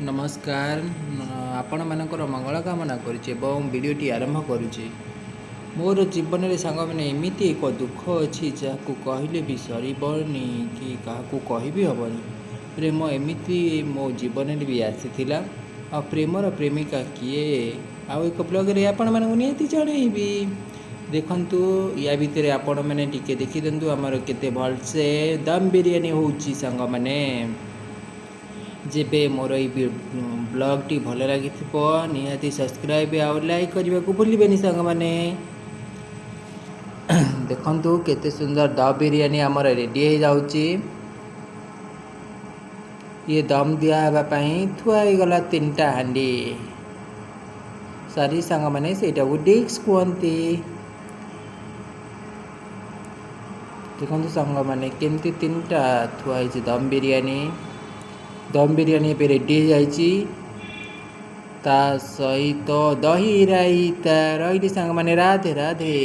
नमस्कार आपण मानकर मंगल कामना करुचे वीडियोटी आरंभ करुचे। मोर जीवन में सांग मैंने एमती एक दुख अच्छी जहाँ कहले भी सरबनी कि क्या कहि हेनी। प्रेम एमती मो जीवन में भी आसी आ प्रेमर प्रेमिका किए आउ एक ब्लॉग आपण मानक निहाती जनइबी। देखंतु या भितर आपण मैंने टिके देखी दिंतु आमर केते भलसे दम बिरयानी होउची सांग माने। जेबे मोर ये ब्लॉग टी भल लगी निहाती सब्सक्राइब आउ लाइक करने को भूलें सांग माने। देखंतु केते सुंदर दम बिरयानी आमर रेडी हो जाउची। ये दम दिया थुआई गला 3टा हांडी सारी सांग माने सेटा को डिक्स कहती। देखो सांग माने केमती 3टा थुआई दम बिरयानी पे रेडी हो जाइए। ता सहित दही रायता रही सांग माने। राधे राधे।